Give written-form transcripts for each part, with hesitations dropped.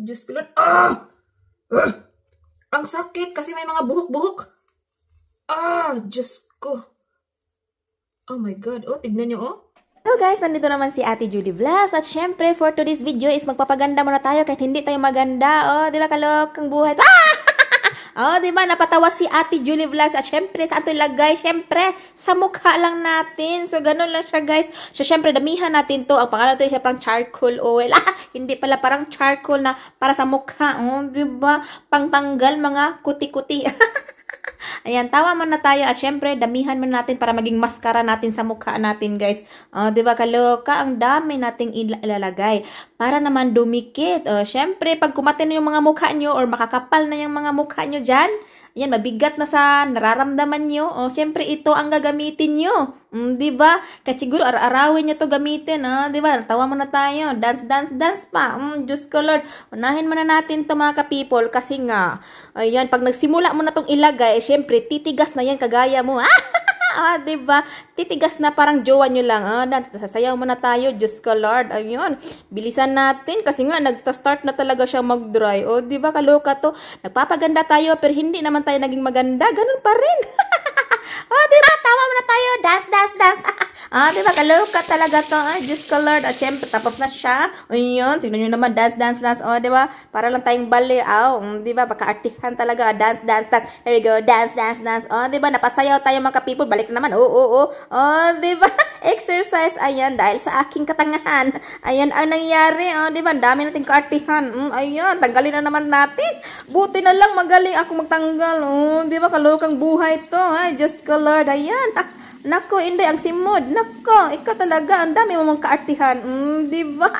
Diyos ko Lord. Ah! Ang sakit kasi may mga buhok-buhok. Ah! Diyos ko. Oh my God. Oh, tignan nyo, oh. Hello guys, nandito naman si Ate Julie Vlogs. At syempre, for today's video is magpapaganda muna tayo kahit hindi tayo maganda. Oh, di ba kalok ang buhay? Ah! Oh, di ba napatawa si Ate Julie Vlogs. At syempre, saan ito ilagay? Syempre, sa mukha lang natin. So, ganun lang siya guys. So, syempre, damihan natin to. Ang pangalan to siya parang charcoal oil. Ah, hindi pala parang charcoal na para sa mukha. Oh, di ba? Pangtanggal mga kuti-kuti. Ayan, tawa muna tayo at syempre, damihan muna natin para maging maskara natin sa mukha natin, guys. Di ba kaloka? Ang dami nating ilalagay para naman dumikit. Syempre, pag kumatin na yung mga mukha nyo or makakapal na yung mga mukha nyo dyan, ayan, mabigat na sa nararamdaman nyo. Syempre, ito ang gagamitin nyo. Di ba? Kahit siguro, arawin nyo to gamitin. Di ba? Tawa muna tayo. Dance, dance, dance pa. Diyos ko Lord. Unahin muna natin to mga ka-people kasi nga, ayan, pag nagsimula mo na tong ilagay, syempre, titigas na yan kagaya mo. Diba? Titigas na parang jowa nyo lang. Sasayaw muna tayo. Diyos ko Lord. Ayun. Bilisan natin kasi nga nag-start na talaga siya mag-dry. Diba? Kaloka to. Nagpapaganda tayo pero hindi naman tayo naging maganda. Ganun pa rin. Diba? Tawa muna tayo. Dance, dance, dance. Diba? Kaloka talaga to. Diyos ko Lord. At syempre, tapos na siya. Ayun. Tingnan nyo naman. Dance, dance, dance. Diba? Para lang tayong bali. Diba? Baka-artihan talaga. Dance, dance, dance. Here we go. Dance, dance, dance. Diba? Napasayaw tayo mga people. Balik naman. Diba? Exercise. Ayan. Dahil sa aking katangahan. Ayan ang nangyari. Diba? Ang dami nating kaartihan. Ayan. Tanggalin na naman natin. Buti na lang magaling ako magtanggal. Diba? Kalokang buhay to. Diyos ko Lord. Ayan. Nako, hindi. Ang simod. Nako, ikaw talaga. Ang dami mo mong kaartihan. Diba?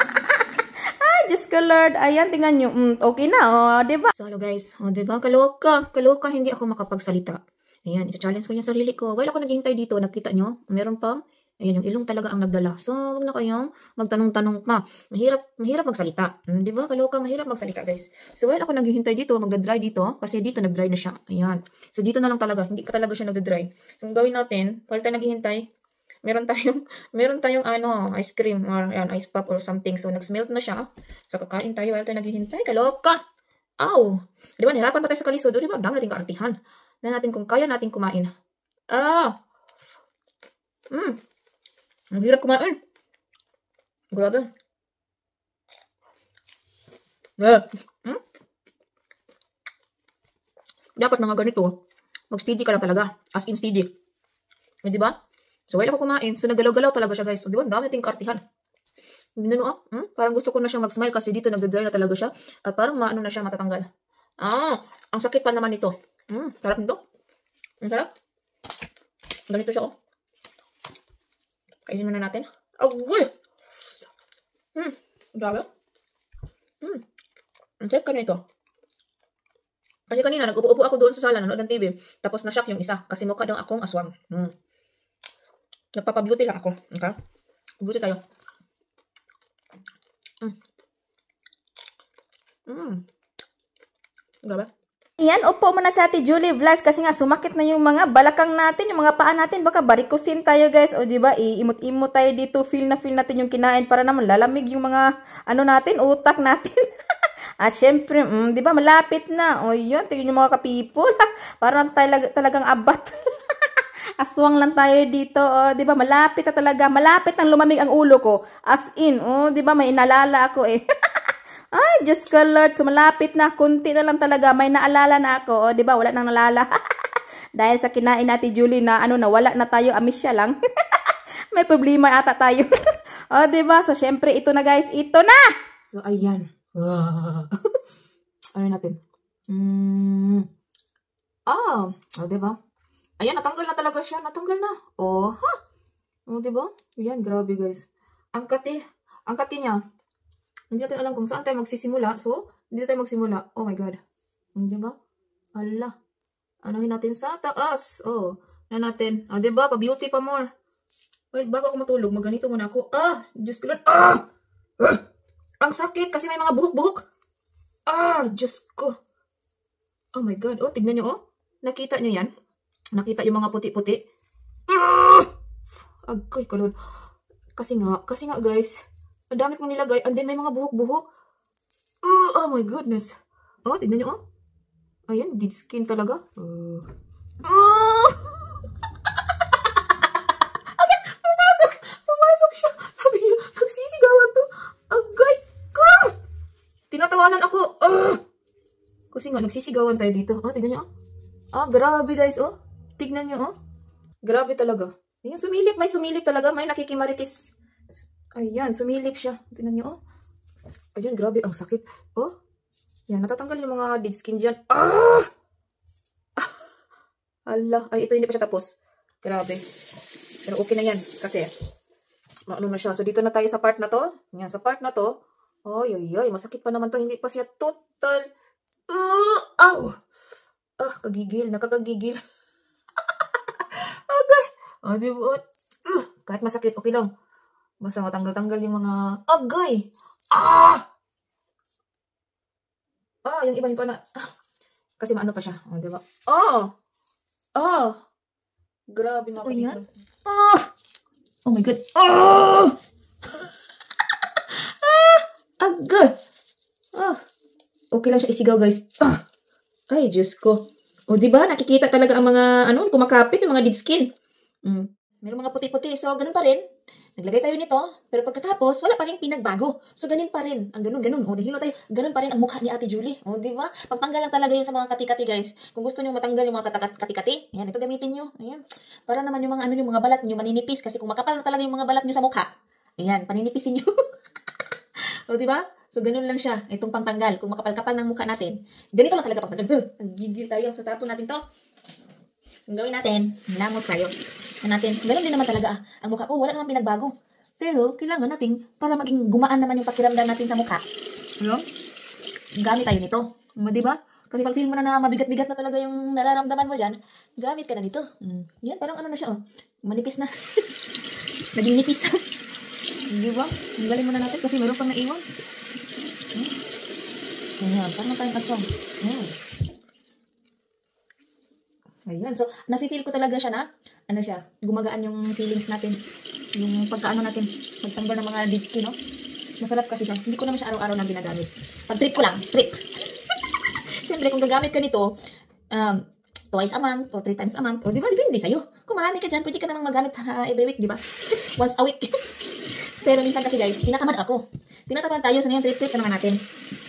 Diyos ko Lord. Ayan, tingnan nyo. Okay na, diba? So, hello guys. Diba? Kaloka. Kaloka, hindi ako makapagsalita. Ayan, ita-challenge ko yung sarili ko. While ako naghihintay dito, nakita nyo, meron pang, ayan, yung ilong talaga ang nagdala. So, huwag na kayong magtanong-tanong pa. Mahirap magsalita. Diba? Kaloka, mahirap magsalita, guys. So, while ako naghihintay dito, magdadry dito, kasi dito nagdry na siya. Ayan. So, dito na lang talaga. Hindi pa talaga siya nagdadry. So, ang gawin natin, while tayo naghihintay, meron tayong ice cream or ayan, ice pop or something. So, nag-smelt na siya. So, kakain tayo while tayo naghihintay. Kaloka! Aw! Diba? Nahirapan pa tayo sa kalisod. Diba? Ang dami nating kaartihan. Na natin kung kaya natin kumain. Ang hirap kumain. Grabe. Dapat mga ganito, mag-steady ka lang talaga. As in steady. Diba? So, while ako kumain, so nagalaw-galaw talaga siya, guys. So, diba? Ang dami nating kaartihan. Hindi na parang gusto ko na siyang mag-smile kasi dito nagdadry na talaga siya. At parang maano na siya matatanggal. Ang sakit pa naman ito. Sarap nito. Ang sarap. Ganito siya, Kainin muna natin. Agoy! Grabe. Ang sarap ka na ito. Kasi kanina, nag-upo-upo ako doon sa sala, nanood ng TV. Tapos na-shock yung isa. Kasi mukha daw akong aswang. Nagpapabeauty lang ako. Okay? Beauty tayo. Grabe. Yan, upo muna sa Ate Julie Vlogs kasi nga sumakit na yung mga balakang natin, yung mga paa natin, baka barikusin tayo guys. Diba, iimot-imot tayo dito, feel natin yung kinain para naman lalamig yung mga, natin, utak natin. At syempre, diba, malapit na. Yun, tingnan yung mga ka-people. Parang talagang abat. Aswang lang tayo dito, diba, malapit na talaga, malapit nang lumamig ang ulo ko. As in, diba, may inalala ako Ay, Diyos ko Lord, so malapit na, kunti na lang talaga, may naalala na ako, di ba, wala nang nalala. Dahil sa kinain natin, Julie, na nawala na tayo, amisya lang. May problema ata tayo. Di ba, so syempre, ito na guys, ito na! So, ayan. Ano natin? Di ba? Ayan, natanggal na talaga siya, natanggal na. Di ba? Ayan, grabe guys. Ang kati niya. Hindi natin alam kung saan tayo magsisimula. So, dito tayo magsimula. Oh my God. Diba? Ala. Anuhin natin sa taas. Na natin. Diba? Pa-beauty pa more. Well, bago ako matulog, magganito muna ako. Diyos ko Lord. Ang sakit kasi may mga buhok-buhok. Diyos ko. Oh my God. Tignan nyo, Nakita nyo yan? Nakita yung mga puti-puti? Agay ko Lord. Kasi nga guys, ang dami kong nilagay, and then may mga buhok-buhok. Oh my goodness. Oh, tignan nyo, oh. Ayan, dead skin talaga. Ayan, pumasok siya. Sabi niya, nagsisigawan to. Agay ka! Tinatawanan ako. Kasi nga, nagsisigawan tayo dito. Oh, tignan nyo, oh. Grabe guys, oh. Tignan nyo, oh. Grabe talaga. Ayan, sumilip. May sumilip talaga. May nakikimaritis. Ayan, sumilip siya. Tignan nyo, oh. Ayan, grabe. Ang sakit. Oh. Yan, natatanggal yung mga dead skin dyan. Ala. Ay, ito hindi pa siya tapos. Grabe. Pero okay na yan. Kasi, ano na siya. So, dito na tayo sa part na to. Yan, sa part na to. Oy. Masakit pa naman to. Hindi pa siya total. Ow! Kagigil. Nakakagigil. Okay. Di ba? Kahit masakit, okay lang. Basta matanggal-tanggal yung mga agay. Yung iba yung pa na. Kasi maano pa siya. Di ba? Grabe mga kapatid. Oh my God. Agay. Okay lang siya isigaw, guys. Ay, Diyos ko. O, di ba? Nakikita talaga ang mga, kumakapit, yung mga dead skin. Meron mga puti-puti. So, ganun pa rin. Naglagay tayo nito, pero pagkatapos, wala pa rin pinagbago. So, ganun pa rin. Ang ganun. O, nahilo tayo. Ganun pa rin ang mukha ni Ate Julie. O, di ba? Pagtanggal lang talaga yun sa mga kati-kati, guys. Kung gusto nyo matanggal yung mga kati-kati, ayan, ito gamitin nyo. Ayan. Para naman yung mga, yung mga balat nyo maninipis. Kasi kung makapal na talaga yung mga balat nyo sa mukha, ayan, paninipisin nyo. O, di ba? So, ganun lang siya. Itong pangtanggal. Kung makapal-kapal ng mukha natin, ganito lang talaga pagtanggal. Ang gigil tayo. So, tapon natin to. Ang gawin natin, lamos tayo. Natin, ganun din naman talaga. Ang mukha ko, wala naman pinagbago. Pero, kailangan natin, para maging gumaan naman yung pakiramdam natin sa mukha. Gamit tayo nito. Di ba? Kasi pag feel mo na mabigat-bigat na talaga yung nararamdaman mo dyan, gamit ka na nito. Yan, parang ano na siya, oh. Manipis na. Naging nipis. Di ba? Tanggalin muna natin kasi meron pang naiwan. Ayan, parang tayong asong. Ayan, so, nafe-feel ko talaga siya na, gumagaan yung feelings natin. Yung pagkaano natin, magtanggal ng mga dead skin, no? Masarap kasi siya. Hindi ko naman siya araw-araw na ginagamit. Pag-trip ko lang, trip. Siyempre, kung gagamit ka nito, twice a month, o 3 times a month, o di ba, depende sa'yo. Kung marami ka dyan, pwede ka namang magamit every week, di ba? Once a week. Pero minsan kasi guys, tinatamad ako. Tinatamad tayo, so ngayon trip-trip na naman natin.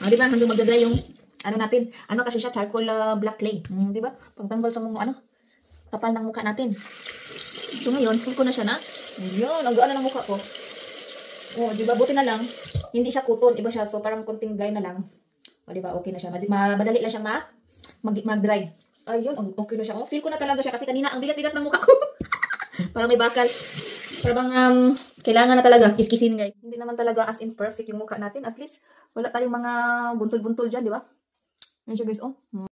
Di ba, hanggang magdadry yung, natin, kasi siya, charcoal black clay. Di ba? Pagtanggal sa mga, kapal ng mukha natin. So ngayon, full ko na siya na. Yun, ang gaan na ng mukha ko. Di ba, buti na lang, hindi siya kuton, iba siya, so parang konting dry na lang. Di ba, okay na siya. Madali lang siya mag-dry. Ayun, okay na siya. Feel ko na talaga siya kasi kanina ang bigat-bigat ng mukha ko. Parang may bakal. Parang kailangan na talaga kiskisin, guys. Hindi naman talaga as in perfect yung mukha natin. At least, wala tayong mga buntol-buntol dyan, di ba? Yan siya, guys,